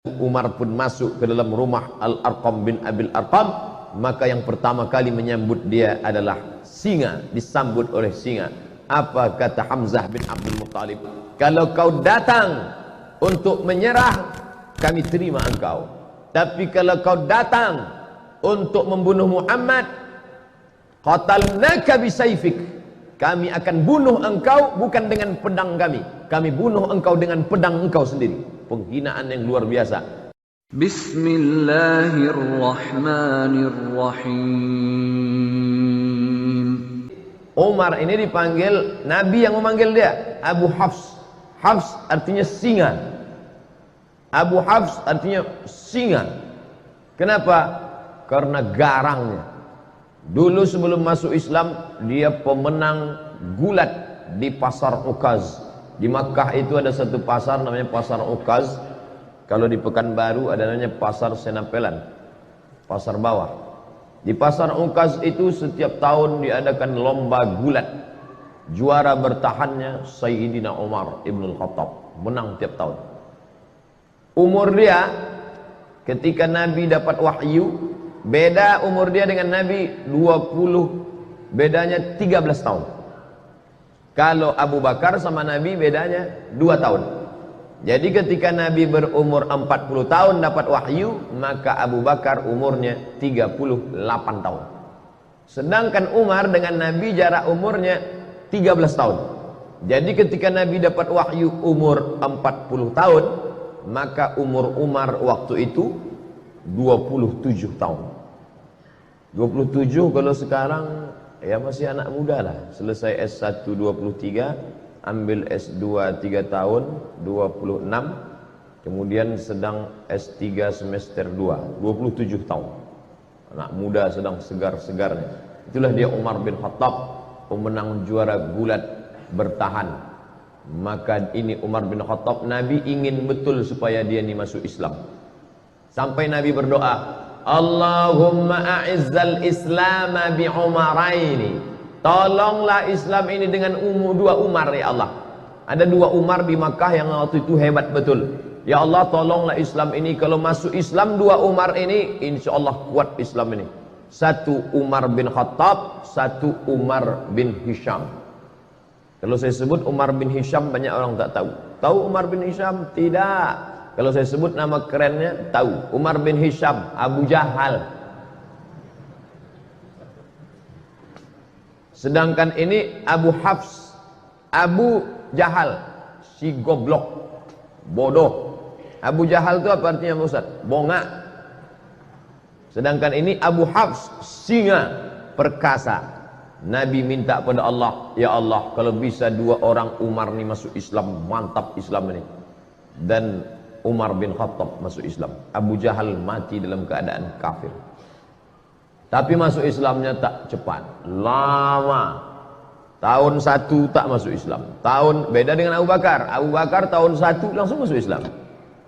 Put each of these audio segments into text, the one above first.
Umar pun masuk ke dalam rumah Al-Arqam bin Abil Arqam, maka yang pertama kali menyambut dia adalah singa, disambut oleh singa. Apa kata Hamzah bin Abdul Muttalib? Kalau kau datang untuk menyerah, kami terima engkau. Tapi kalau kau datang untuk membunuh Muhammad, qatalnaka bisayfik, kami akan bunuh engkau bukan dengan pedang kami, kami bunuh engkau dengan pedang engkau sendiri. Penghinaan yang luar biasa. Bismillahirrahmanirrahim. Umar ini dipanggil, Nabi yang memanggil dia Abu Hafs. Hafs artinya singa. Abu Hafs artinya singa. Kenapa? Karena garangnya. Dulu sebelum masuk Islam, dia pemenang gulat di pasar Ukaz. Di Makkah itu ada satu pasar namanya pasar Ukaz. Kalau di Pekanbaru ada namanya pasar Senapelan, pasar bawah. Di pasar Ukaz itu setiap tahun diadakan lomba gulat. Juara bertahannya Sayyidina Umar Ibn Khattab, menang tiap tahun. Umur dia ketika Nabi dapat wahyu, beda umur dia dengan Nabi 20, bedanya 13 tahun. Kalau Abu Bakar sama Nabi bedanya 2 tahun. Jadi ketika Nabi berumur 40 tahun dapat wahyu, maka Abu Bakar umurnya 38 tahun. Sedangkan Umar dengan Nabi jarak umurnya 13 tahun. Jadi ketika Nabi dapat wahyu umur 40 tahun, maka umur Umar waktu itu 27 tahun. 27 kalau sekarang ya masih anak muda lah. Selesai S1 23, ambil S2 3 tahun 26, kemudian sedang S3 semester 2 27 tahun. Anak muda sedang segar-segarnya. Itulah dia Umar bin Khattab, pemenang juara gulat bertahan. Maka ini Umar bin Khattab, Nabi ingin betul supaya dia ini masuk Islam. Sampai Nabi berdoa, Allahumma a'izzal Islam bi Umaraini, tolonglah Islam ini dengan dua Umar ya Allah. Ada 2 Umar di Makkah yang waktu itu hebat betul. Ya Allah, tolonglah Islam ini, kalau masuk Islam 2 Umar ini, insya Allah kuat Islam ini. 1 Umar bin Khattab, 1 Umar bin Hisham. Kalau saya sebut Umar bin Hisham, banyak orang tak tahu. Tahu Umar bin Hisham? Tidak. Kalau saya sebut nama kerennya, tahu. Umar bin Hisham, Abu Jahal. Sedangkan ini Abu Hafs, Abu Jahal, si goblok, bodoh. Abu Jahal itu apa artinya Ustaz? Bongak. Sedangkan ini Abu Hafs, singa, perkasa. Nabi minta pada Allah, ya Allah, kalau bisa 2 orang Umar ini masuk Islam, mantap Islam ini. Dan Umar bin Khattab masuk Islam. Abu Jahal mati dalam keadaan kafir. Tapi masuk Islamnya tak cepat, lama. Tahun 1 tak masuk Islam. Tahun beda dengan Abu Bakar. Abu Bakar tahun 1 langsung masuk Islam.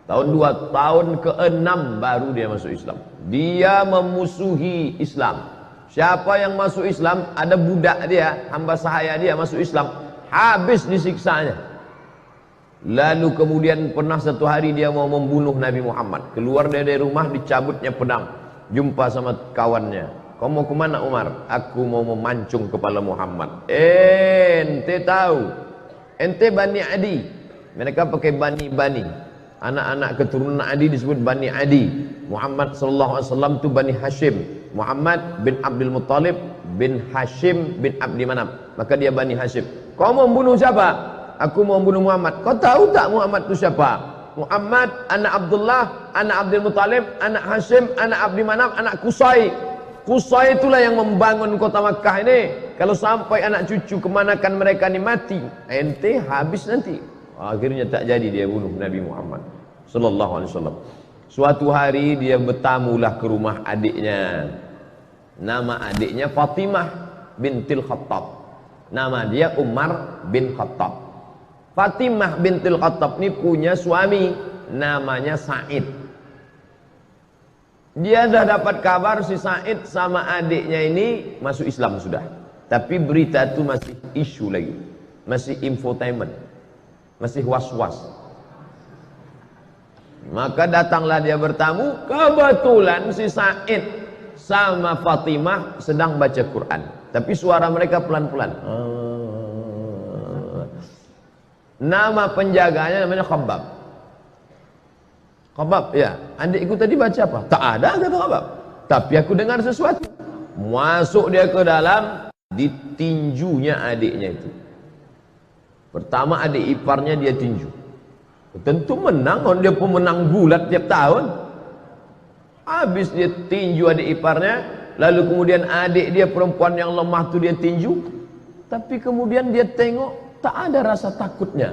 Tahun 2, tahun ke-6 baru dia masuk Islam. Dia memusuhi Islam. Siapa yang masuk Islam, ada budak dia, hamba sahaya dia masuk Islam, habis disiksanya. Lalu kemudian pernah satu hari dia mau membunuh Nabi Muhammad. Keluar dari rumah, dicabutnya pedang. Jumpa sama kawannya. Kau mau kemana Umar? Aku mau memancung kepala Muhammad. Ente tahu, ente Bani Adi. Mereka pakai Bani. Anak-anak keturunan Adi disebut Bani Adi. Muhammad SAW itu Bani Hashim. Muhammad bin Abdul Muttalib bin Hashim bin Abdi Manaf. Maka dia Bani Hashim. Kau mau membunuh siapa? Aku mau bunuh Muhammad. Kau tahu tak Muhammad itu siapa? Muhammad, anak Abdullah, anak Abdul Muttalib, anak Hashim, anak Abdi Manaf, anak Qusay. Qusay itulah yang membangun kota Makkah ini. Kalau sampai anak cucu kemanakan mereka ini mati, ente habis nanti. Akhirnya tak jadi dia bunuh Nabi Muhammad sallallahu alaihi wasallam. Suatu hari dia bertamulah ke rumah adiknya. Nama adiknya Fatimah bintil Khattab. Nama dia Umar bin Khattab. Fatimah bintil Khattab ini punya suami namanya Said. Dia dah dapat kabar si Said sama adiknya ini masuk Islam sudah. Tapi berita itu masih isu lagi. Masih infotainment. Masih was-was. Maka datanglah dia bertamu, kebetulan si Said sama Fatimah sedang baca Quran, tapi suara mereka pelan-pelan. Nama penjaganya namanya Khabbab. Khabbab, ya, adikku tadi baca apa? Tak ada, kata Khabbab. Tapi aku dengar sesuatu. Masuk dia ke dalam, ditinjunya adiknya itu. Pertama adik iparnya dia tinju. Tentu menang, dia pemenang gulat tiap tahun. Habis dia tinju adik iparnya, lalu kemudian adik dia perempuan yang lemah tu dia tinju. Tapi kemudian dia tengok tak ada rasa takutnya.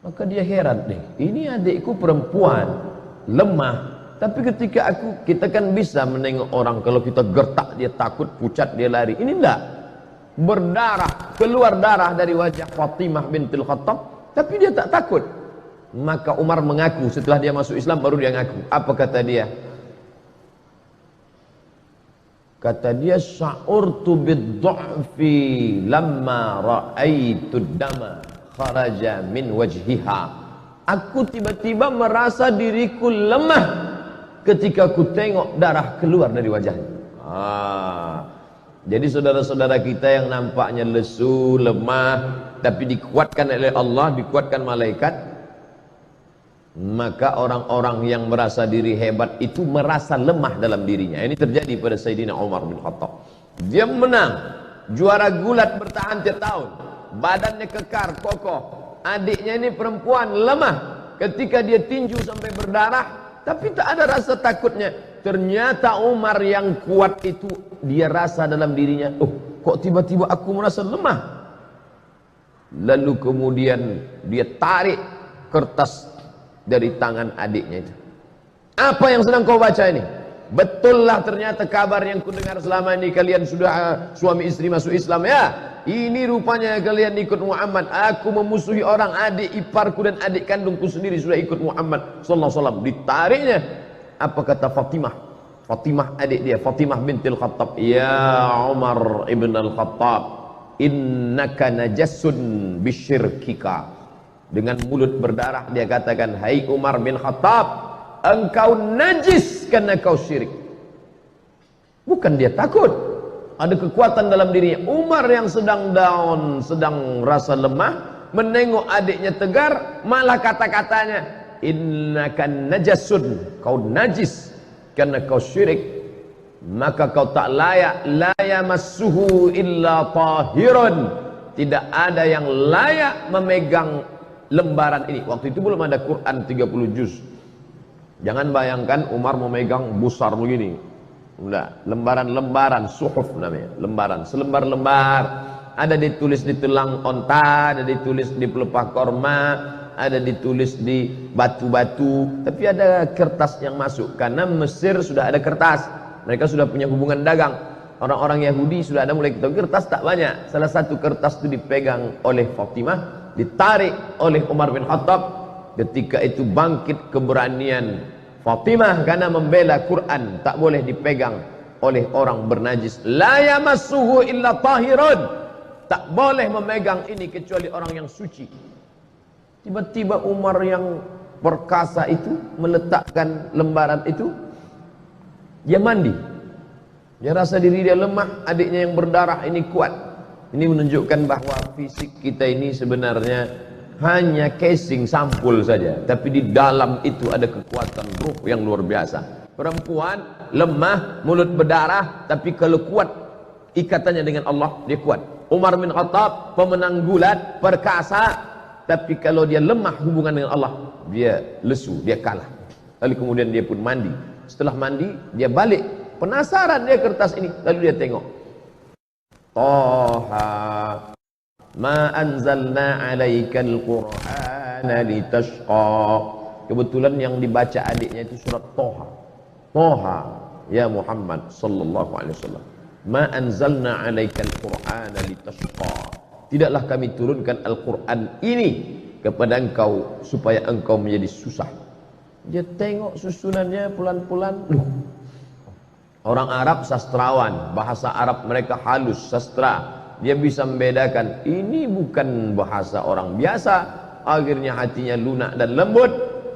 Maka dia heran nih, ini adikku perempuan lemah. Tapi ketika kita kan bisa menengok orang, kalau kita gertak dia takut, pucat dia lari. Ini enggak. Berdarah, keluar darah dari wajah Fatimah bintul Khattab, tapi dia tak takut. Maka Umar mengaku, setelah dia masuk Islam baru dia ngaku. Apa kata dia? Kata dia, sya'urtu bid-du'fi lamma ra'aitu dama kharaja min wajhiha. Aku tiba-tiba merasa diriku lemah ketika aku tengok darah keluar dari wajahnya. Jadi saudara-saudara kita yang nampaknya lesu, lemah, tapi dikuatkan oleh Allah, dikuatkan malaikat, maka orang-orang yang merasa diri hebat itu merasa lemah dalam dirinya. Ini terjadi pada Sayyidina Umar bin Khattab. Dia menang, juara gulat bertahan tiap tahun, badannya kekar, kokoh. Adiknya ini perempuan, lemah. Ketika dia tinju sampai berdarah, tapi tak ada rasa takutnya. Ternyata Umar yang kuat itu, dia rasa dalam dirinya, oh kok tiba-tiba aku merasa lemah. Lalu kemudian dia tarik kertas dari tangan adiknya itu. Apa yang sedang kau baca ini? Betullah ternyata kabar yang kudengar selama ini, kalian sudah suami istri masuk Islam ya. Ini rupanya kalian ikut Muhammad. Aku memusuhi orang, adik iparku dan adik kandungku sendiri sudah ikut Muhammad sallallahu alaihi wasallam. Ditariknya. Apa kata Fatimah? Fatimah adik dia, Fatimah bintil Khattab. Ya Umar ibn al-Khattab, innaka najasun bisyirkika. Dengan mulut berdarah dia katakan, hai Umar bin Khattab, engkau najis karena kau syirik. Bukan dia takut, ada kekuatan dalam dirinya. Umar yang sedang down, sedang rasa lemah, menengok adiknya tegar, malah kata-katanya, innaka najasun, kau najis karena kau syirik, maka kau tak layak, la yamassuhu illa tahirun, tidak ada yang layak memegang lembaran ini. Waktu itu belum ada Quran 30 juz. Jangan bayangkan Umar memegang besar begini. Enggak, lembaran-lembaran, suhuf namanya, lembaran, selembar-lembar. Ada ditulis di tulang onta, ada ditulis di pelepah korma, ada ditulis di batu-batu. Tapi ada kertas yang masuk, karena Mesir sudah ada kertas. Mereka sudah punya hubungan dagang. Orang-orang Yahudi sudah ada mulai kita kertas tak banyak. Salah satu kertas itu dipegang oleh Fatimah, ditarik oleh Umar bin Khattab. Ketika itu bangkit keberanian Fatimah karena membela Quran, tak boleh dipegang oleh orang bernajis. La yamassuhu illa tahirun, tak boleh memegang ini kecuali orang yang suci. Tiba-tiba Umar yang perkasa itu meletakkan lembaran itu, dia mandi. Dia rasa diri dia lemah, adiknya yang berdarah ini kuat. Ini menunjukkan bahwa fisik kita ini sebenarnya hanya casing sampul saja, tapi di dalam itu ada kekuatan ruh yang luar biasa. Perempuan lemah, mulut berdarah, tapi kalau kuat ikatannya dengan Allah, dia kuat. Umar bin Khattab pemenang gulat, perkasa, tapi kalau dia lemah hubungan dengan Allah, dia lesu, dia kalah. Lalu kemudian dia pun mandi. Setelah mandi, dia balik, penasaran dia kertas ini, lalu dia tengok. Toha ma anzalna alaikal qur'ana litashqa. Kebetulan yang dibaca adiknya itu surat Toha. Toha ya Muhammad sallallahu alaihi wasallam, ma anzalna alaikal qur'ana litashqa. Tidaklah kami turunkan Al-Qur'an ini kepada engkau supaya engkau menjadi susah. Dia tengok susunannya pelan-pelan. Orang Arab sastrawan, bahasa Arab mereka halus, sastra. Dia bisa membedakan ini bukan bahasa orang biasa. Akhirnya hatinya lunak dan lembut.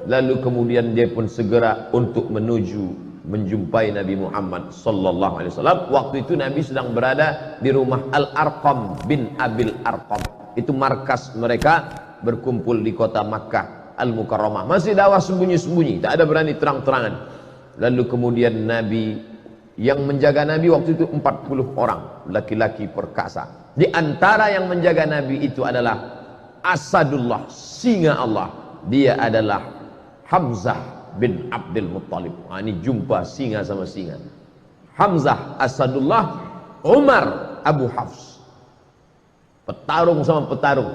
lalu kemudian dia pun segera untuk menuju menjumpai Nabi Muhammad sallallahu alaihi wasallam. Waktu itu Nabi sedang berada di rumah Al-Arqam bin Abil Arqam. Itu markas mereka berkumpul di kota Makkah Al-Mukarramah. Masih dakwah sembunyi-sembunyi, tak ada berani terang-terangan. Lalu kemudian Nabi, yang menjaga Nabi waktu itu 40 orang laki-laki perkasa. Di antara yang menjaga Nabi itu adalah Asadullah, singa Allah. Dia adalah Hamzah bin Abdul Muttalib. Ini jumpa singa sama singa. Hamzah Asadullah, Umar Abu Hafs. Petarung sama petarung.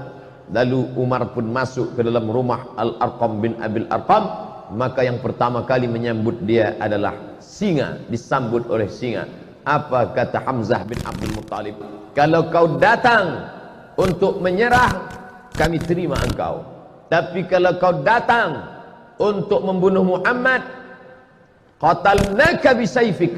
Lalu Umar pun masuk ke dalam rumah Al-Arqam bin Abil Arqam. Maka yang pertama kali menyambut dia adalah singa, disambut oleh singa. Apa kata Hamzah bin Abdul Muttalib? Kalau kau datang untuk menyerah, kami terima engkau. Tapi kalau kau datang untuk membunuh Muhammad, qatalnaka bisayfik,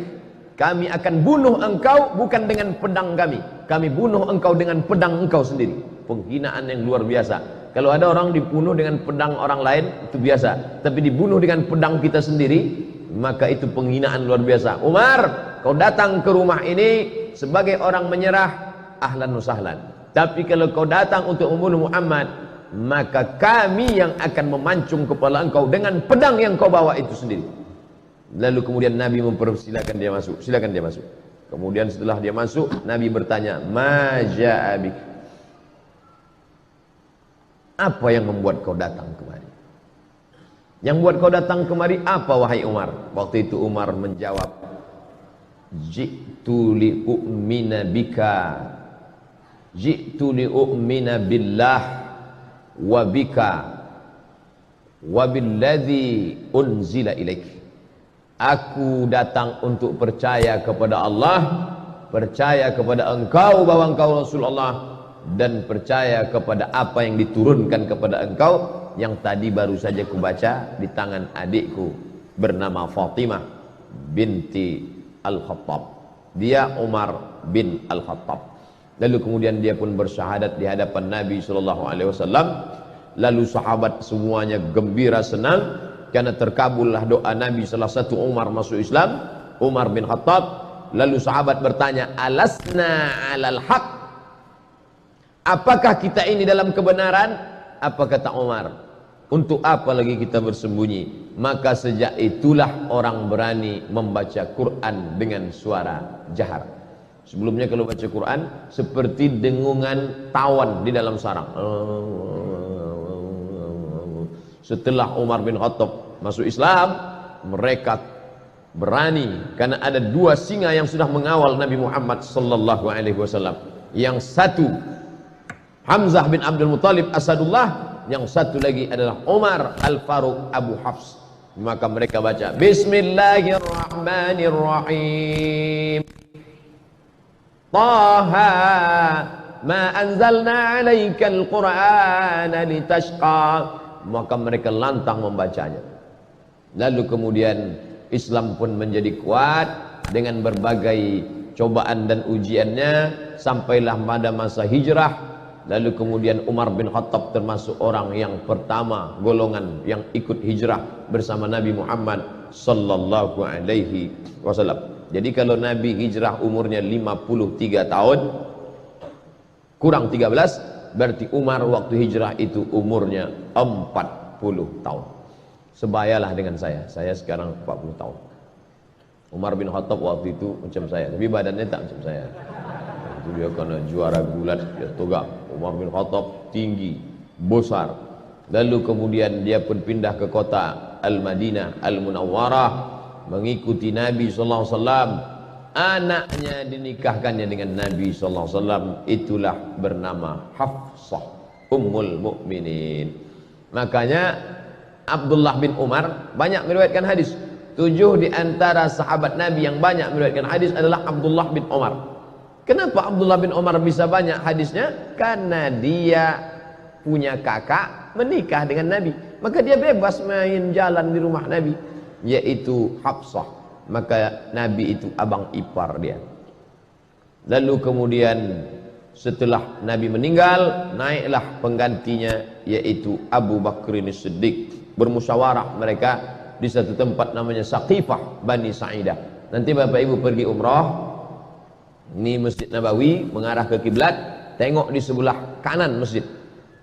kami akan bunuh engkau bukan dengan pedang kami, kami bunuh engkau dengan pedang engkau sendiri. Penghinaan yang luar biasa. Kalau ada orang dibunuh dengan pedang orang lain itu biasa, tapi dibunuh dengan pedang kita sendiri, maka itu penghinaan luar biasa. Umar, kau datang ke rumah ini sebagai orang menyerah, ahlan wa sahlan. Tapi kalau kau datang untuk membunuh Muhammad, maka kami yang akan memancung kepala engkau dengan pedang yang kau bawa itu sendiri. Lalu kemudian Nabi mempersilakan dia masuk. Silakan dia masuk. Kemudian setelah dia masuk, Nabi bertanya, "Ma ja'abik?" Apa yang membuat kau datang kemari? Yang buat kau datang kemari apa, wahai Umar? Waktu itu Umar menjawab, "Ji'tu li'u'mina bika, ji'tu li'u'mina billah wa bika wa billadzi unzila ilaik." Aku datang untuk percaya kepada Allah, percaya kepada engkau bahwa engkau Rasulullah, dan percaya kepada apa yang diturunkan kepada engkau, yang tadi baru saja kubaca di tangan adikku bernama Fatimah binti Al-Khattab. Dia Umar bin Al-Khattab. Lalu kemudian dia pun bersyahadat di hadapan Nabi SAW. Lalu sahabat semuanya gembira senang karena terkabullah doa Nabi. Salah satu Umar masuk Islam, Umar bin Khattab. Lalu sahabat bertanya, "Alasna alal haq?" Apakah kita ini dalam kebenaran? Apa kata Umar? Untuk apa lagi kita bersembunyi? Maka sejak itulah orang berani membaca Quran dengan suara jahar. Sebelumnya kalau baca Quran seperti dengungan tawon di dalam sarang. Setelah Umar bin Khattab masuk Islam, mereka berani karena ada dua singa yang sudah mengawal Nabi Muhammad sallallahu alaihi wasallam. Yang satu Hamzah bin Abdul Muttalib Asadullah, yang satu lagi adalah Umar Al-Faruq Abu Hafs. Maka mereka baca Bismillahirrahmanirrahim, Taha ma anzalna alaikal qur'ana litashqa. Maka mereka lantang membacanya. Lalu kemudian Islam pun menjadi kuat dengan berbagai cobaan dan ujiannya, sampailah pada masa hijrah. Lalu kemudian Umar bin Khattab termasuk orang yang pertama golongan yang ikut hijrah bersama Nabi Muhammad sallallahu alaihi wasallam. Jadi kalau Nabi hijrah umurnya 53 tahun kurang 13, berarti Umar waktu hijrah itu umurnya 40 tahun. Sebayalah dengan saya sekarang 40 tahun. Umar bin Khattab waktu itu macam saya, tapi badannya tak macam saya. Itu dia karena juara gulat, dia tegak. Umar bin Khattab tinggi, besar. Lalu kemudian dia pun pindah ke kota Al-Madinah Al-Munawwarah, mengikuti Nabi SAW. Anaknya dinikahkannya dengan Nabi SAW, itulah bernama Hafsah Ummul Mukminin. Makanya Abdullah bin Umar banyak meriwayatkan hadis. 7 di antara sahabat Nabi yang banyak meriwayatkan hadis adalah Abdullah bin Umar. Kenapa Abdullah bin Umar bisa banyak hadisnya? Karena dia punya kakak menikah dengan Nabi, maka dia bebas main jalan di rumah Nabi, yaitu Hafsah. Maka Nabi itu abang ipar dia. Lalu kemudian setelah Nabi meninggal, naiklah penggantinya, yaitu Abu Bakr As-Siddiq bermusyawarah mereka di satu tempat namanya Saqifah Bani Sa'idah. Nanti Bapak Ibu pergi umrah, ini Masjid Nabawi mengarah ke kiblat, tengok di sebelah kanan masjid.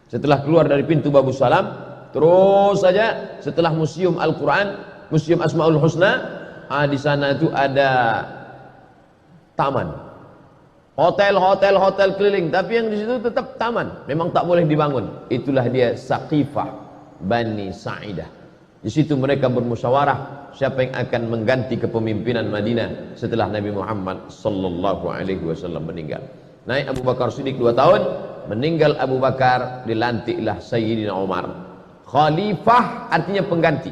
Setelah keluar dari pintu Babus Salam, terus saja setelah Museum Al-Quran, Museum Asmaul Husna, di sana itu ada taman, hotel keliling, tapi yang di situ tetap taman, memang tak boleh dibangun. Itulah dia Saqifah Bani Sa'idah. Di situ mereka bermusyawarah siapa yang akan mengganti kepemimpinan Madinah setelah Nabi Muhammad sallallahu alaihi wasallam meninggal. Naik Abu Bakar Siddiq 2 tahun, meninggal Abu Bakar, dilantiklah Sayyidina Umar. Khalifah artinya pengganti.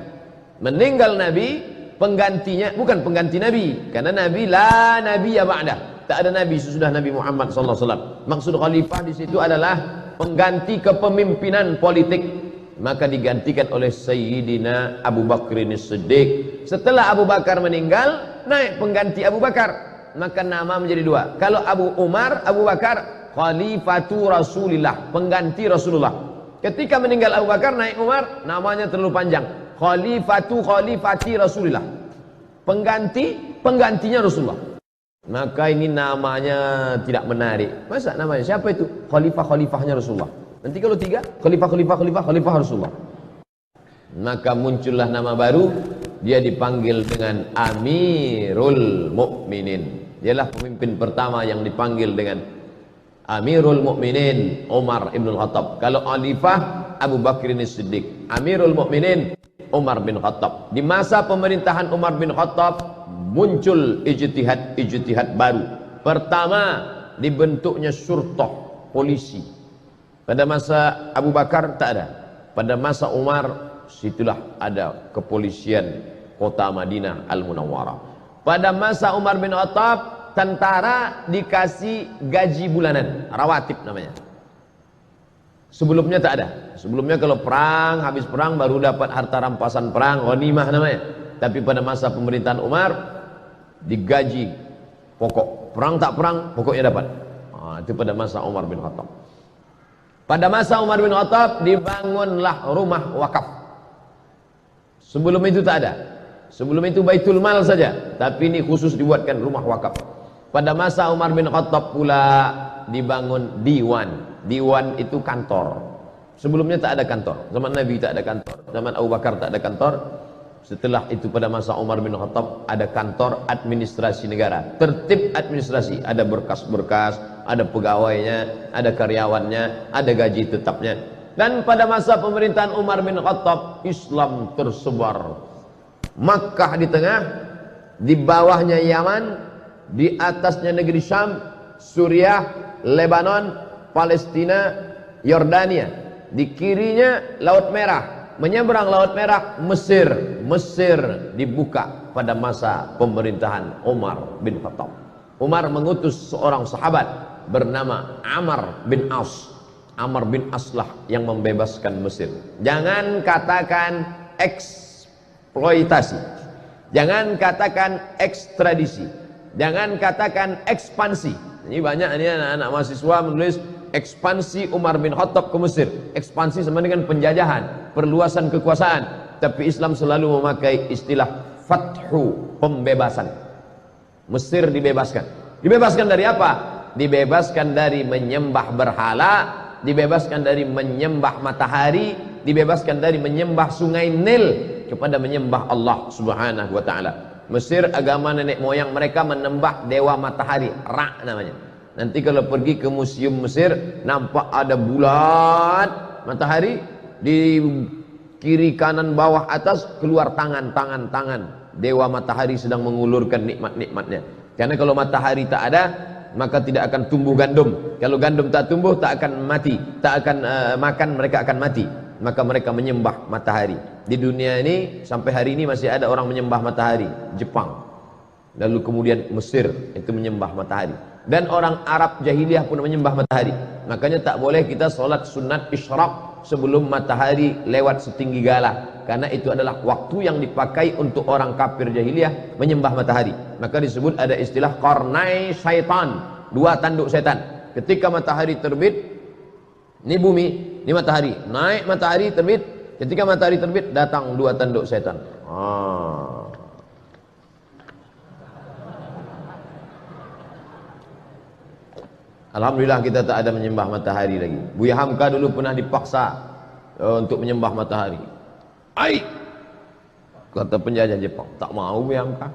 Meninggal Nabi, penggantinya bukan pengganti Nabi, karena Nabi la nabiyya ba'dah. Tak ada Nabi sesudah Nabi Muhammad sallallahu alaihi wasallam. Maksud khalifah di situ adalah pengganti kepemimpinan politik. Maka digantikan oleh Sayyidina Abu Bakr As-Siddiq. Setelah Abu Bakar meninggal, naik pengganti Abu Bakar, maka nama menjadi 2. Kalau Abu Bakar Khalifatu Rasulillah, pengganti Rasulullah. Ketika meninggal Abu Bakar, naik Umar, namanya terlalu panjang, Khalifati Rasulillah, penggantinya Rasulullah. Maka ini namanya tidak menarik. Masa namanya siapa itu? Khalifahnya Rasulullah. Nanti kalau 3, khalifah Rasulullah. Maka muncullah nama baru, dia dipanggil dengan Amirul Mukminin. Dialah pemimpin pertama yang dipanggil dengan Amirul Mukminin, Umar ibn Khattab. Kalau khalifah, Abu Bakr As-Siddiq. Amirul Mukminin, Umar bin Khattab. Di masa pemerintahan Umar bin Khattab muncul ijtihad baru. Pertama, dibentuknya syurtah, polisi. Pada masa Abu Bakar tak ada. Pada masa Umar, situlah ada kepolisian kota Madinah Al-Munawwarah. Pada masa Umar bin Khattab, tentara dikasih gaji bulanan, rawatib namanya. Sebelumnya tak ada. Sebelumnya kalau perang, habis perang baru dapat harta rampasan perang, ghanimah namanya. Tapi pada masa pemerintahan Umar, digaji pokok. Perang tak perang, pokoknya dapat. Itu pada masa Umar bin Khattab. Pada masa Umar bin Khattab dibangunlah rumah wakaf. Sebelum itu tak ada. Sebelum itu Baitul Mal saja, tapi ini khusus dibuatkan rumah wakaf. Pada masa Umar bin Khattab pula dibangun diwan. Diwan itu kantor. Sebelumnya tak ada kantor. Zaman Nabi tak ada kantor. Zaman Abu Bakar tak ada kantor. Setelah itu pada masa Umar bin Khattab ada kantor administrasi negara, tertib administrasi, ada berkas-berkas, ada pegawainya, ada karyawannya, ada gaji tetapnya. Dan pada masa pemerintahan Umar bin Khattab, Islam tersebar. Makkah di tengah, di bawahnya Yaman, di atasnya negeri Syam, Suriah, Lebanon, Palestina, Yordania. Di kirinya Laut Merah. Menyeberang Laut Merah, Mesir. Mesir dibuka pada masa pemerintahan Umar bin Khattab. Umar mengutus seorang sahabat bernama Amr bin As. Amr bin As lah yang membebaskan Mesir. Jangan katakan eksploitasi, jangan katakan ekstradisi, jangan katakan ekspansi. Ini banyak ini anak-anak mahasiswa menulis ekspansi Umar bin Khattab ke Mesir. Ekspansi sama dengan penjajahan, perluasan kekuasaan. Tapi Islam selalu memakai istilah fathu, pembebasan. Mesir dibebaskan. Dibebaskan dari apa? Dibebaskan dari menyembah berhala, dibebaskan dari menyembah matahari, dibebaskan dari menyembah sungai Nil kepada menyembah Allah Subhanahu wa taala. Mesir agama nenek moyang mereka menyembah dewa matahari, Ra namanya. Nanti kalau pergi ke museum Mesir, nampak ada bulat matahari, di kiri kanan bawah atas keluar tangan dewa matahari sedang mengulurkan nikmat-nikmatnya. Karena kalau matahari tak ada, maka tidak akan tumbuh gandum. Kalau gandum tak tumbuh, tak akan mati, tak akan makan, mereka akan mati. Maka mereka menyembah matahari. Di dunia ini sampai hari ini masih ada orang menyembah matahari. Jepang, lalu kemudian Mesir itu menyembah matahari. Dan orang Arab jahiliyah pun menyembah matahari. Makanya tak boleh kita sholat sunat isyraq sebelum matahari lewat setinggi gala, karena itu adalah waktu yang dipakai untuk orang kafir jahiliyah menyembah matahari. Maka disebut ada istilah qarnai syaitan, 2 tanduk setan. Ketika matahari terbit, ini bumi, ini matahari, naik matahari terbit, Ketika matahari terbit, datang 2 tanduk setan. Alhamdulillah kita tak ada menyembah matahari lagi. Buya Hamka dulu pernah dipaksa untuk menyembah matahari. Ai, kata penjajah Jepang, tak mau Buya Hamka.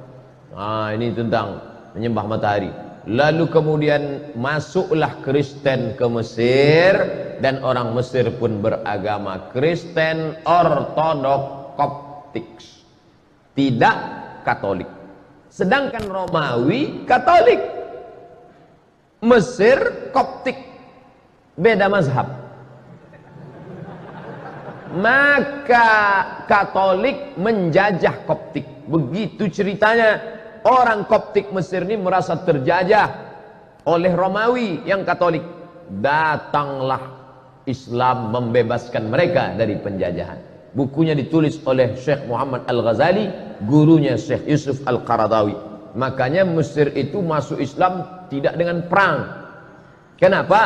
Ini tentang menyembah matahari. Lalu kemudian masuklah Kristen ke Mesir, dan orang Mesir pun beragama Kristen Ortodok Koptik, tidak Katolik. Sedangkan Romawi Katolik, Mesir Koptik, beda mazhab. Maka Katolik menjajah Koptik. Begitu ceritanya. Orang Koptik Mesir ini merasa terjajah oleh Romawi yang Katolik. Datanglah Islam membebaskan mereka dari penjajahan. Bukunya ditulis oleh Syekh Muhammad Al-Ghazali, gurunya Syekh Yusuf Al-Qaradawi. Makanya Mesir itu masuk Islam tidak dengan perang. Kenapa?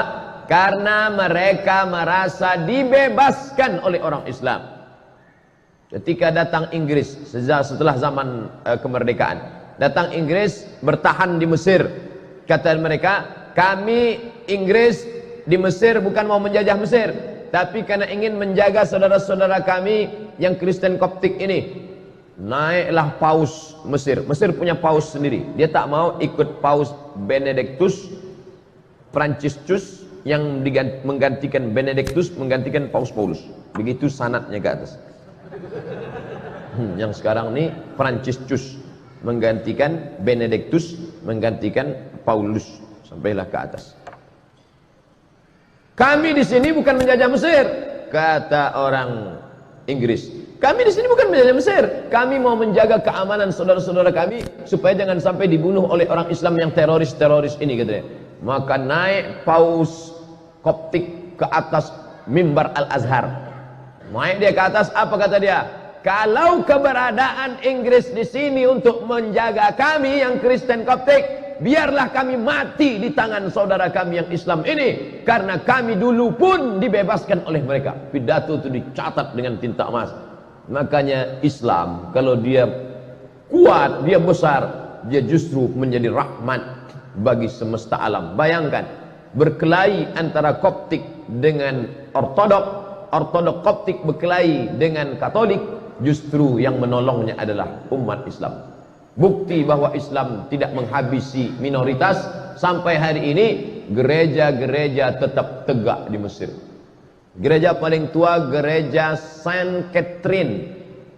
Karena mereka merasa dibebaskan oleh orang Islam. Ketika datang Inggris setelah zaman kemerdekaan, datang Inggris bertahan di Mesir. Kata mereka, kami Inggris di Mesir bukan mau menjajah Mesir, tapi karena ingin menjaga saudara-saudara kami yang Kristen Koptik ini. Naiklah paus Mesir. Mesir punya paus sendiri. Dia tak mau ikut paus Benedictus Franciscus yang menggantikan Benedictus, menggantikan paus Paulus. Begitu sanadnya ke atas. Yang sekarang ini Franciscus menggantikan Benedictus, menggantikan Paulus, sampailah ke atas. Kami di sini bukan menjajah Mesir, kata orang Inggris. Kami di sini bukan menjajah Mesir. Kami mau menjaga keamanan saudara-saudara kami supaya jangan sampai dibunuh oleh orang Islam yang teroris-teroris ini, katanya. Maka naik paus Koptik ke atas mimbar Al-Azhar. Naik dia ke atas, apa kata dia? Kalau keberadaan Inggris di sini untuk menjaga kami yang Kristen Koptik, biarlah kami mati di tangan saudara kami yang Islam ini, karena kami dulu pun dibebaskan oleh mereka. Pidato itu dicatat dengan tinta emas. Makanya Islam kalau dia kuat, dia besar, dia justru menjadi rahmat bagi semesta alam. Bayangkan berkelahi antara Koptik dengan Ortodok, Ortodok Koptik berkelahi dengan Katolik, justru yang menolongnya adalah umat Islam. Bukti bahwa Islam tidak menghabisi minoritas. Sampai hari ini gereja-gereja tetap tegak di Mesir. Gereja paling tua gereja Saint Catherine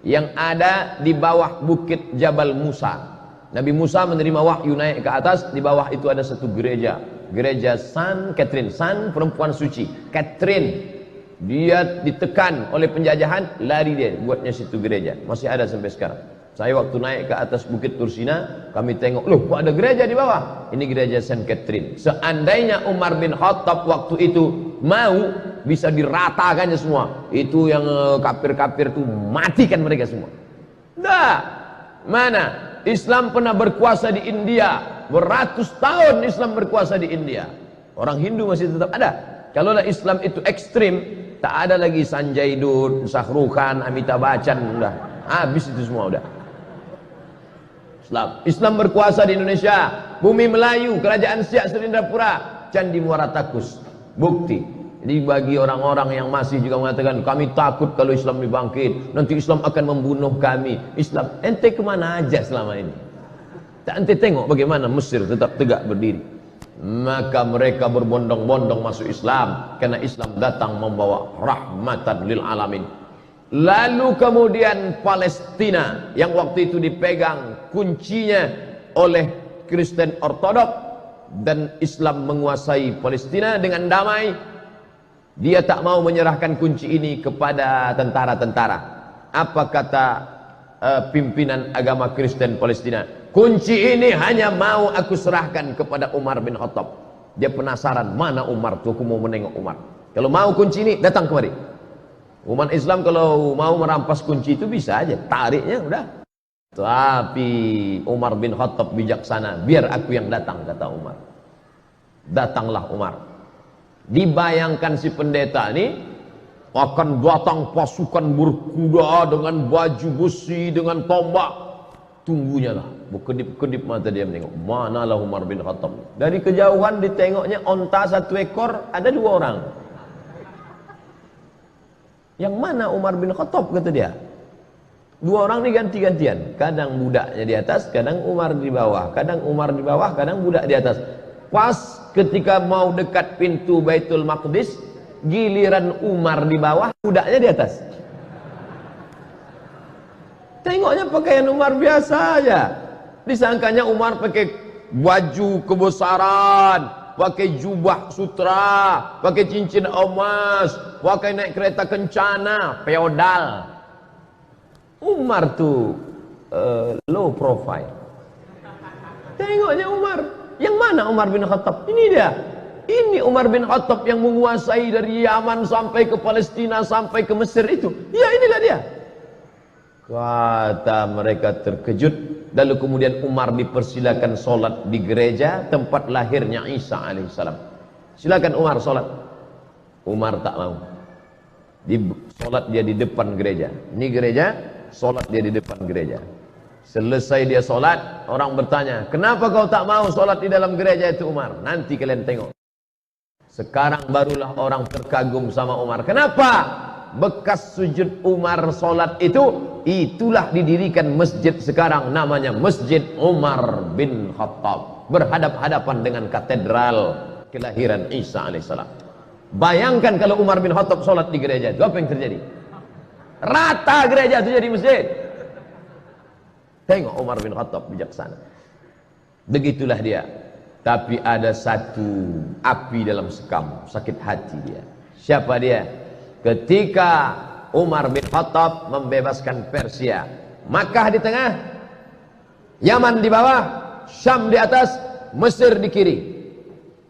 yang ada di bawah bukit Jabal Musa. Nabi Musa menerima wahyu naik ke atas, di bawah itu ada satu gereja, gereja Saint Catherine, Saint perempuan suci, Catherine. Dia ditekan oleh penjajahan, lari dia buatnya situ gereja, masih ada sampai sekarang. Saya waktu naik ke atas bukit Tursina, kami tengok, loh kok ada gereja di bawah? Ini gereja Saint Catherine. Seandainya Umar bin Khattab waktu itu mau, bisa diratakannya semua. Itu yang kafir-kafir itu matikan mereka semua. Dah, mana? Islam pernah berkuasa di India, beratus tahun Islam berkuasa di India. Orang Hindu masih tetap ada. Kalau Islam itu ekstrim, tak ada lagi Sanjay Dutt, Shahrukh Khan, Amitabh Bachchan, udah habis itu semua udah. Islam berkuasa di Indonesia, bumi Melayu, kerajaan Siak Serindrapura, Candi Muara Takus. Bukti. Jadi bagi orang-orang yang masih juga mengatakan kami takut kalau Islam dibangkit, nanti Islam akan membunuh kami. Islam, ente kemana aja selama ini? Tak ente tengok bagaimana Mesir tetap tegak berdiri. Maka mereka berbondong-bondong masuk Islam karena Islam datang membawa rahmatan lil alamin. Lalu kemudian Palestina yang waktu itu dipegang kuncinya oleh Kristen Ortodok dan Islam menguasai Palestina dengan damai. Dia tak mau menyerahkan kunci ini kepada tentara-tentara. Apa kata pimpinan agama Kristen Palestina? Kunci ini hanya mau aku serahkan kepada Umar bin Khattab. Dia penasaran mana Umar tuh, aku mau menengok Umar. Kalau mau kunci ini datang kemari. Umat Islam kalau mau merampas kunci itu bisa aja, tariknya udah. Tapi Umar bin Khattab bijaksana, biar aku yang datang, kata Umar. Datanglah Umar. Dibayangkan si pendeta ini akan datang pasukan berkuda dengan baju besi, dengan tombak. Tunggunya lah, berkedip-kedip mata dia menengok. Manalah Umar bin Khattab. Dari kejauhan ditengoknya onta satu ekor, ada 2 orang. Yang mana Umar bin Khattab, kata dia. 2 orang ini ganti-gantian. Kadang budaknya di atas, kadang Umar di bawah. Kadang Umar di bawah, kadang budak di atas. Pas ketika mau dekat pintu Baitul Maqdis, giliran Umar di bawah, budaknya di atas. Tengoknya pakaian Umar biasa aja. Disangkanya Umar pakai baju kebesaran, pakai jubah sutra, pakai cincin emas, pakai naik kereta kencana, feodal. Umar tuh low profile. Tengoknya Umar. Yang mana Umar bin Khattab? Ini dia. Ini Umar bin Khattab yang menguasai dari Yaman sampai ke Palestina, sampai ke Mesir itu. Ya, inilah dia. Kata mereka terkejut. Lalu kemudian Umar dipersilakan solat di gereja tempat lahirnya Isa alaihissalam. Silakan Umar solat. Umar tak mau. Solat dia di depan gereja. Ini gereja, solat dia di depan gereja. Selesai dia solat, orang bertanya, kenapa kau tak mau solat di dalam gereja itu Umar? Nanti kalian tengok. Sekarang barulah orang terkagum sama Umar. Kenapa? Bekas sujud Umar solat itu, itulah didirikan masjid sekarang, namanya Masjid Umar bin Khattab, berhadap-hadapan dengan katedral kelahiran Isa alaihissalam. Bayangkan kalau Umar bin Khattab solat di gereja itu, apa yang terjadi? Rata gereja itu jadi masjid. Tengok Umar bin Khattab bijaksana. Begitulah dia. Tapi ada satu api dalam sekam, sakit hati dia. Siapa dia? Ketika Umar bin Khattab membebaskan Persia, Makkah di tengah, Yaman di bawah, Syam di atas, Mesir di kiri.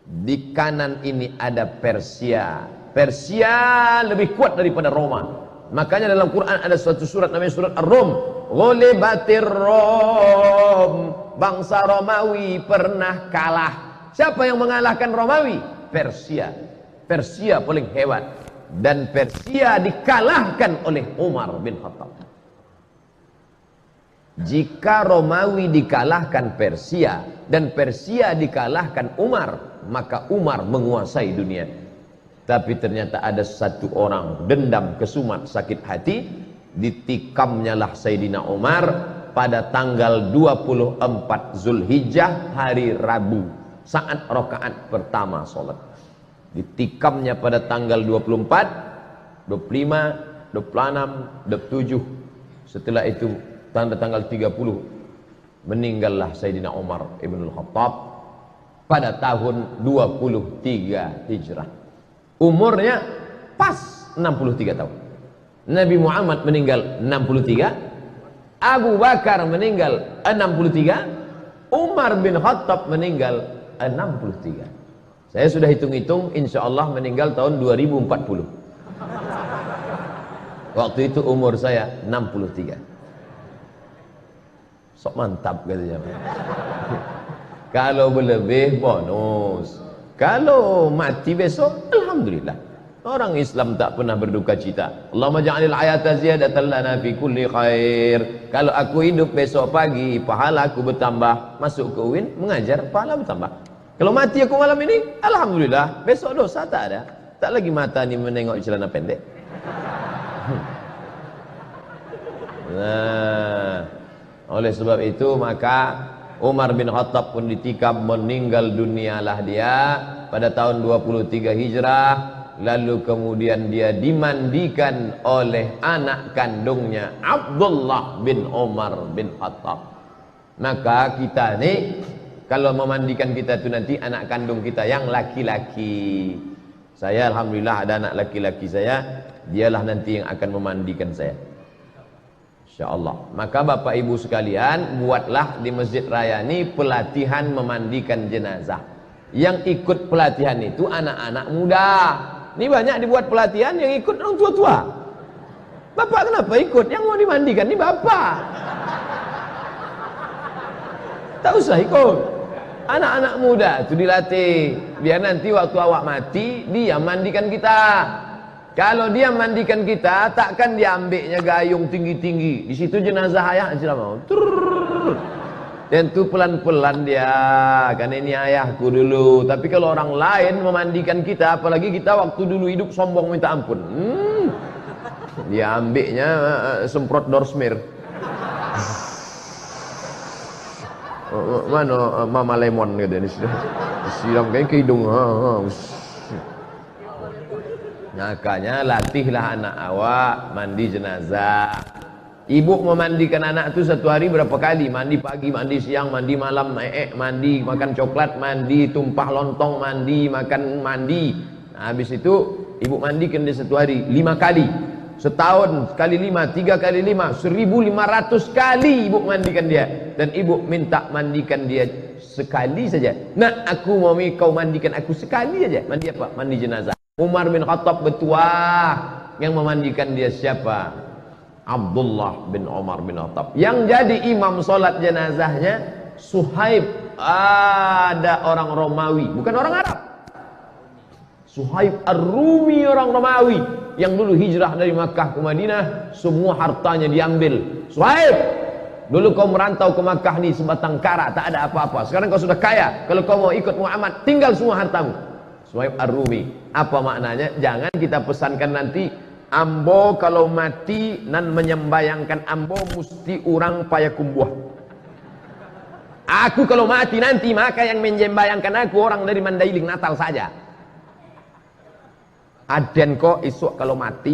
Di kanan ini ada Persia. Persia lebih kuat daripada Roma. Makanya dalam Quran ada suatu surat namanya surat Ar-Rum. Ghulibatir Rom. Bangsa Romawi pernah kalah. Siapa yang mengalahkan Romawi? Persia. Persia paling hebat. Dan Persia dikalahkan oleh Umar bin Khattab. Jika Romawi dikalahkan Persia dan Persia dikalahkan Umar, maka Umar menguasai dunia. Tapi ternyata ada satu orang dendam, kesumat, sakit hati, ditikamnya lah Sayyidina Umar pada tanggal 24 Zulhijjah, hari Rabu, saat rakaat pertama sholat. Ditikamnya pada tanggal 24, 25, 26, 27. Setelah itu tanggal 30 meninggallah Sayyidina Umar ibn Khattab pada tahun 23 Hijrah. Umurnya pas 63 tahun. Nabi Muhammad meninggal 63, Abu Bakar meninggal 63, Umar bin Khattab meninggal 63. Saya sudah hitung-hitung, insya Allah meninggal tahun 2040. Waktu itu umur saya 63. Sok mantap katanya. Kalau berlebih bonus. Kalau mati besok, alhamdulillah. Orang Islam tak pernah berduka cita. Allahumma ja'alil hayata ziyadatan lana fi kulli khair. Kalau aku hidup besok pagi, pahala aku bertambah. Masuk ke UIN, mengajar, pahala bertambah. Kalau mati aku malam ini, alhamdulillah. Besok dosa tak ada. Tak lagi mata ni menengok celana pendek. Nah, oleh sebab itu maka Umar bin Khattab pun ditikam, meninggal dunialah dia pada tahun 23 Hijrah. Lalu kemudian dia dimandikan oleh anak kandungnya Abdullah bin Umar bin Khattab. Maka kita ni kalau memandikan kita tu nanti anak kandung kita yang laki-laki. Saya alhamdulillah ada anak laki-laki saya, dialah nanti yang akan memandikan saya, InsyaAllah. Maka Bapak Ibu sekalian, buatlah di Masjid Raya ini pelatihan memandikan jenazah. Yang ikut pelatihan itu anak-anak muda. Ini banyak dibuat pelatihan yang ikut orang tua-tua. Bapak kenapa ikut? Yang mau dimandikan ini bapak. Tak usah ikut. Anak-anak muda itu dilatih. Biar nanti waktu awak mati, dia mandikan kita. Kalau dia mandikan kita, takkan dia ambilnya gayung tinggi-tinggi. Di situ jenazah ayah sudah mau. Tentu pelan-pelan dia, karena ini ayahku dulu. Tapi kalau orang lain memandikan kita, apalagi kita waktu dulu hidup sombong minta ampun. Dia ambilnya semprot dorsmir. Mana Mama Lemon katanya siram kayak ke hidung. Makanya latihlah anak awak mandi jenazah. Ibu memandikan anak itu satu hari berapa kali? Mandi pagi, mandi siang, mandi malam, mandi, makan coklat, mandi, tumpah lontong, mandi, makan, mandi. Nah, habis itu ibu mandikan dia satu hari 5 kali. Setahun kali 5, 3 kali 5, 1500 kali ibu mandikan dia. Dan ibu minta mandikan dia sekali saja. Nah, aku mau kau mandikan aku sekali saja. Mandi apa? Mandi jenazah. Umar bin Khattab bertuah, yang memandikan dia siapa? Abdullah bin Umar bin Khattab. Yang jadi imam solat jenazahnya Suhaib. Ada orang Romawi, bukan orang Arab. Suhaib Ar-Rumi, orang Romawi yang dulu hijrah dari Makkah ke Madinah, semua hartanya diambil. Suhaib, dulu kau merantau ke Makkah nih sebatang kara, tak ada apa-apa. Sekarang kau sudah kaya, kalau kau mau ikut Muhammad, tinggal semua hartamu. Suhaib Ar-Rumi. Apa maknanya? Jangan kita pesankan nanti ambo kalau mati nan menyembayangkan ambo mesti orang payakumbuh. Aku kalau mati nanti maka yang menyembayangkan aku orang dari Mandailing Natal saja. Aden kok isuk kalau mati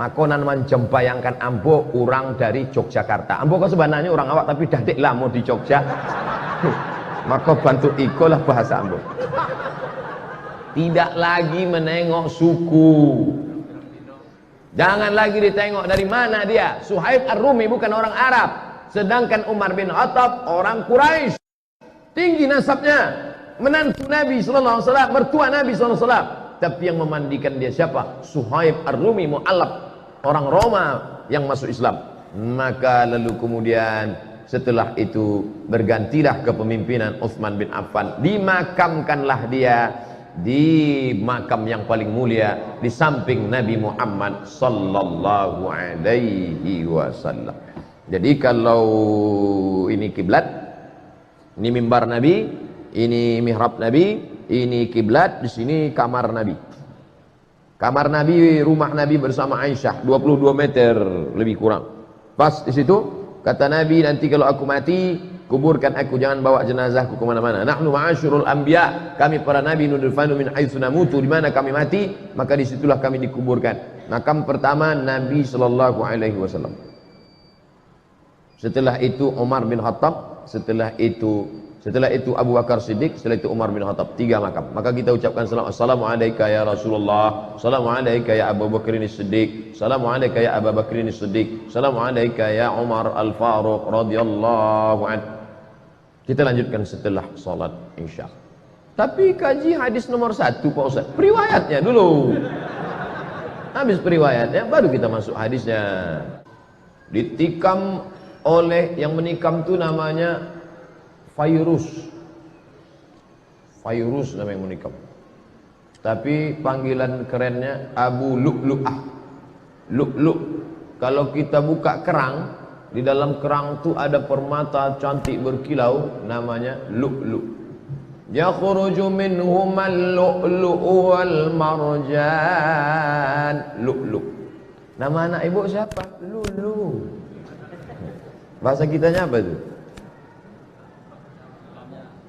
maka nan menyembayangkan ambo orang dari Yogyakarta. Ambo kok sebenarnya orang awak tapi dadik lah mau di Jogja. Maka bantu ikolah bahasa ambo. Tidak lagi menengok suku. Jangan lagi ditengok dari mana dia. Suhaib Ar-Rumi bukan orang Arab. Sedangkan Umar bin Khattab orang Quraisy. Tinggi nasabnya. Menantu Nabi SAW, mertua Nabi SAW. Tapi yang memandikan dia siapa? Suhaib Ar-Rumi mu'allab. Orang Roma yang masuk Islam. Maka lalu kemudian setelah itu bergantilah kepemimpinan Utsman bin Affan. Dimakamkanlah dia di makam yang paling mulia di samping Nabi Muhammad sallallahu alaihi wasallam. Jadi kalau ini kiblat, ini mimbar Nabi, ini mihrab Nabi, ini kiblat, di sini kamar Nabi. Kamar Nabi, rumah Nabi bersama Aisyah 22 meter lebih kurang. Pas di situ kata Nabi, nanti kalau aku mati kuburkan aku, jangan bawa jenazahku kemana-mana. Nahnu ma'asyurul anbiya, kami para nabi nudfanu min haitsu namutu, di mana kami mati maka disitulah kami dikuburkan. Makam pertama Nabi sallallahu alaihi wasallam. Setelah itu Umar bin Khattab, setelah itu Abu Bakar Siddiq, setelah itu Umar bin Khattab. 3 makam. Maka kita ucapkan salam, assalamu alayka ya Rasulullah, assalamu alayka ya Abu Bakar Siddiq, assalamu alayka ya Abu Bakar Siddiq, assalamu alayka ya Umar Al-Faruq radhiyallahu anhu. Kita lanjutkan setelah sholat Isya. Tapi kaji hadis nomor 1 Pak Ustaz, periwayatnya dulu. Habis periwayatnya baru kita masuk hadisnya. Ditikam oleh yang menikam itu namanya Fayrus. Fayrus namanya yang menikam. Tapi panggilan kerennya Abu Lu'lu'ah. Lu'lu'. Kalau kita buka kerang, di dalam kerang itu ada permata cantik berkilau, namanya lu'lu'. Yakhruju minhumal lu'lu'u wal marjan. Lu'lu'. Nama anak ibu siapa? Lulu. Bahasa kitanya apa itu?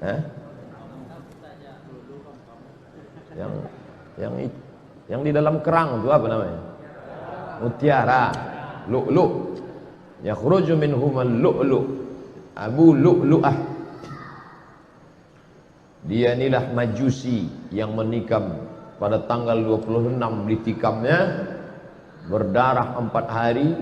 Hah? Yang di dalam kerang itu apa namanya? Mutiara. Lu'lu'. Yakhruju minhumal lu'lu'. Abu Lu'lu'ah. Dia inilah Majusi yang menikam pada tanggal 26 ditikamnya, berdarah 4 hari,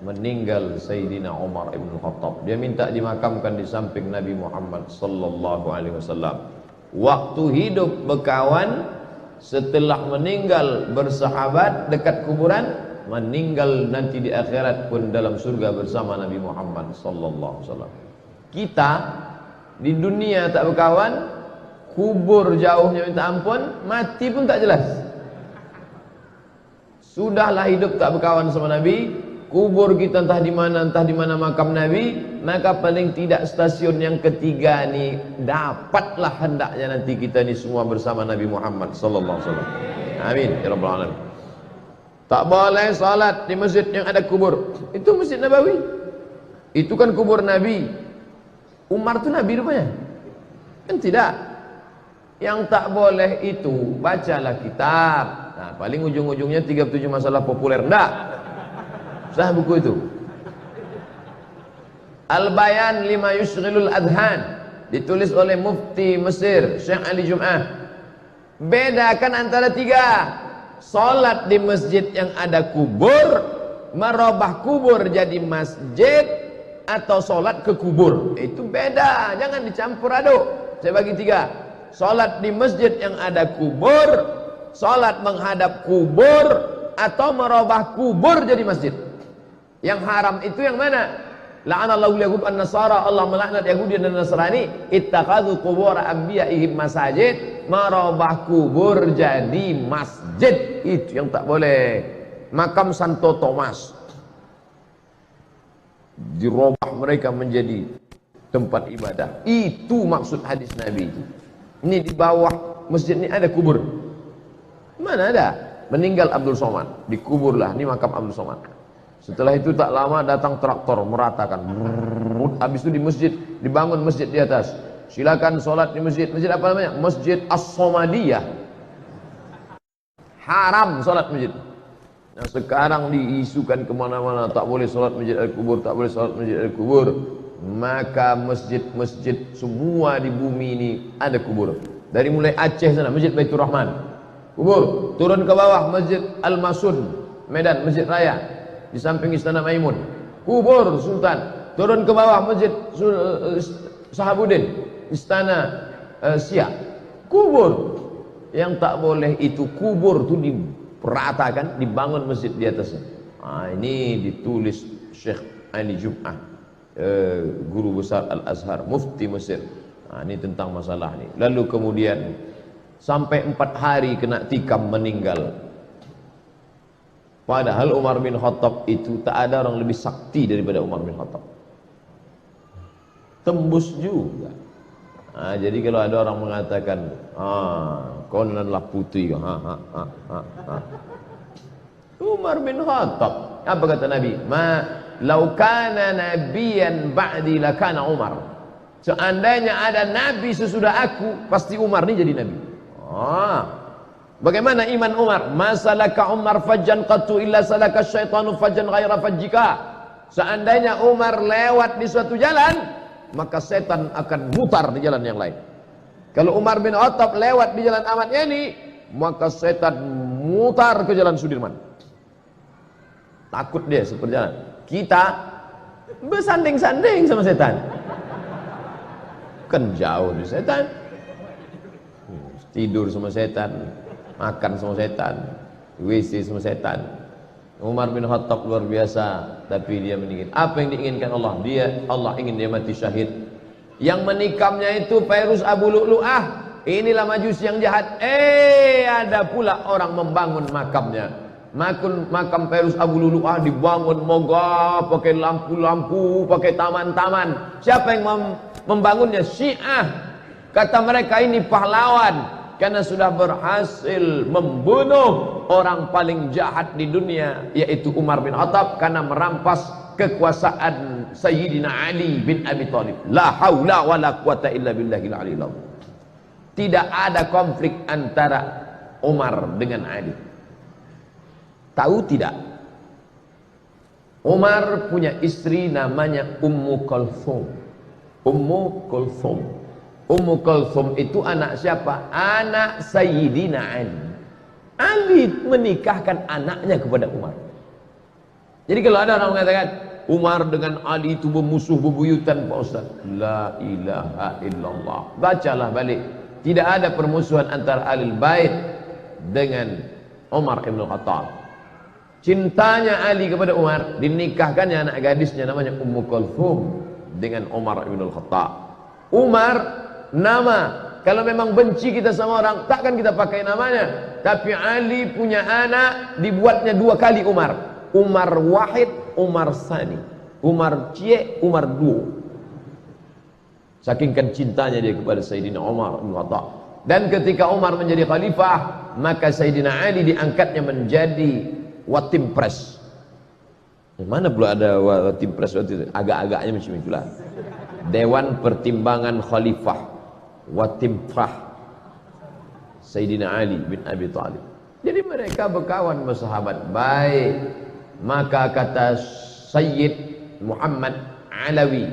meninggal Sayyidina Umar ibn Khattab. Dia minta dimakamkan di samping Nabi Muhammad sallallahu alaihi wasallam. Waktu hidup berkawan, setelah meninggal bersahabat dekat kuburan, meninggal nanti di akhirat pun dalam surga bersama Nabi Muhammad sallallahu alaihi wasallam. Kita di dunia tak berkawan, kubur jauhnya minta ampun, mati pun tak jelas. Sudahlah hidup tak berkawan sama Nabi, kubur kita entah di mana makam Nabi, maka paling tidak stasiun yang ketiga ni dapatlah hendaknya nanti kita ni semua bersama Nabi Muhammad sallallahu alaihi wasallam. Amin ya rabbal alamin. Tak boleh salat di masjid yang ada kubur. Itu Masjid Nabawi. Itu kan kubur Nabi. Umar tu Nabi rupanya? Kan tidak. Yang tak boleh itu bacalah kitab. Nah, paling ujung-ujungnya 37 masalah populer. Enggak. Sah buku itu. Al-Bayan lima yushghilul adhan, ditulis oleh Mufti Mesir Syekh Ali Jum'ah. Bedakan antara tiga. Salat di masjid yang ada kubur, merubah kubur jadi masjid, atau salat ke kubur. Itu beda, jangan dicampur aduk. Saya bagi tiga. Salat di masjid yang ada kubur, salat menghadap kubur, atau merubah kubur jadi masjid. Yang haram itu yang mana? La'anallahu al-yahud an-nasara, Allah melaknat Yahudi dan Nasrani, ittakhadhu qubur anbiya'ihim masajid, merubah kubur jadi masjid. Itu yang tak boleh. Makam Santo Thomas dirubah mereka menjadi tempat ibadah. Itu maksud hadis Nabi itu. Ini di bawah masjid ini ada kubur. Mana ada? Meninggal Abdul Somad, dikuburlah. Ini makam Abdul Somad. Setelah itu tak lama datang traktor meratakan. Habis itu di masjid dibangun masjid di atas. Silakan sholat di masjid. Masjid apa namanya? Masjid As-Somadiyah. Haram sholat masjid. Nah, sekarang diisukan kemana-mana, tak boleh sholat masjid al-kubur, tak boleh sholat masjid al-kubur. Maka masjid-masjid semua di bumi ini ada kubur. Dari mulai Aceh sana, Masjid Baitur Rahman, kubur. Turun ke bawah, Masjid Al-Masun, Medan, Masjid Raya. Di samping Istana Maimun, kubur Sultan. Turun ke bawah, Masjid Sahabuddin, Istana Siak, kubur. Yang tak boleh itu kubur itu diperatakan, dibangun masjid di atasnya. Ini ditulis Syekh Ali Jum'ah, guru besar Al-Azhar, Mufti Mesir. Ini tentang masalah ini. Lalu kemudian sampai 4 hari kena tikam meninggal. Padahal Umar bin Khattab itu tak ada orang lebih sakti daripada Umar bin Khattab. Tembus juga. Jadi kalau ada orang mengatakan, kononlah putih, Umar bin Khattab. Apa kata Nabi? Lau kana nabiyan ba'di lakana Umar. Seandainya ada nabi sesudah aku, pasti Umar ini jadi nabi. Bagaimana iman Umar? Masalaka Umar fajjan qattu illa salaka syaitanu fajjan ghaira fajjika. Seandainya Umar lewat di suatu jalan, maka setan akan mutar di jalan yang lain. Kalau Umar bin Khattab lewat di jalan Ahmad Yani, maka setan mutar ke jalan Sudirman. Takut dia seperjalan. Kita bersanding-sanding sama setan. Kan jauh dari setan. Tidur sama setan, makan sama setan, WC sama setan. Umar bin Khattab luar biasa, tapi dia meninggal. Apa yang diinginkan Allah? Allah ingin dia mati syahid. Yang menikamnya itu Fairuz Abu Lu'lu'ah. Inilah Majusi yang jahat. Ada pula orang membangun makamnya. Makam Fairuz Abu Lu'lu'ah dibangun mogah, pakai lampu-lampu, pakai taman-taman. Siapa yang membangunnya? Syiah. Kata mereka ini pahlawan, karena sudah berhasil membunuh orang paling jahat di dunia, yaitu Umar bin Khattab, karena merampas kekuasaan Sayyidina Ali bin Abi Thalib. La haula wa la quwata illa billahil aliyil azim. Tidak ada konflik antara Umar dengan Ali. Tahu tidak? Umar punya istri namanya Ummu Kulthum. Ummu Kulthum. Ummu Kulthum itu anak siapa? Anak Sayyidina Ali. Ali menikahkan anaknya kepada Umar. Jadi kalau ada orang mengatakan Umar dengan Ali itu bermusuh bebuyutan, Pak Ustaz, la ilaha illallah. Bacalah balik. Tidak ada permusuhan antara Ahlul Bait dengan Umar ibn Khattab. Cintanya Ali kepada Umar, dinikahkannya anak gadisnya namanya Ummu Kulthum dengan Umar ibn Khattab. Umar nama, kalau memang benci kita sama orang, takkan kita pakai namanya. Tapi Ali punya anak, dibuatnya 2 kali Umar. Umar Wahid, Umar Sani. Umar Cie, Umar Duo. Saking kan cintanya dia kepada Sayyidina Umar bin Khattab. Dan ketika Umar menjadi khalifah, maka Sayyidina Ali diangkatnya menjadi Watim Pres. Mana pula ada Watim Pres waktu itu? Agak-agaknya macam itulah. Dewan Pertimbangan Khalifah Watim Prah Sayyidina Ali bin Abi Thalib. Jadi mereka berkawan bersahabat baik. Maka kata Sayyid Muhammad Alawi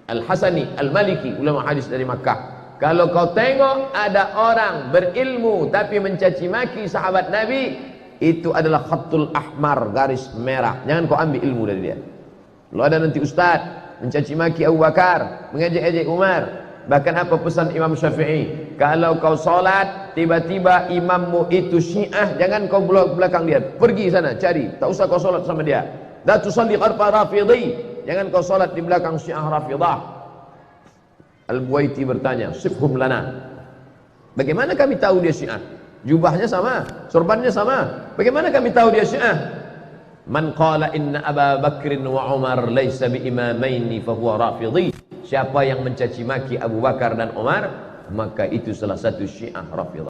Al-Hasani Al-Maliki, ulama hadis dari Makkah, kalau kau tengok ada orang berilmu tapi mencaci maki sahabat Nabi, itu adalah khatul ahmar, garis merah. Jangan kau ambil ilmu dari dia. Kalau ada nanti ustaz mencaci maki Abu Bakar, mengejek-ejek Umar, bahkan apa pesan Imam Syafi'i, kalau kau solat tiba-tiba imammu itu Syiah, jangan kau belakang dia, pergi sana cari, tak usah kau solat sama dia. La tusalli khalfa rafidhi, jangan kau solat di belakang Syiah Rafidah. Al-Buaiti bertanya, sifhum lana, bagaimana kami tahu dia Syiah? Jubahnya sama, sorbannya sama, bagaimana kami tahu dia Syiah? Man qala inna Aba Bakrin wa Umar laysa bi imamaini fahuwa rafidhi. Siapa yang mencaci maki Abu Bakar dan Umar, maka itu salah satu Syiah Rafidah.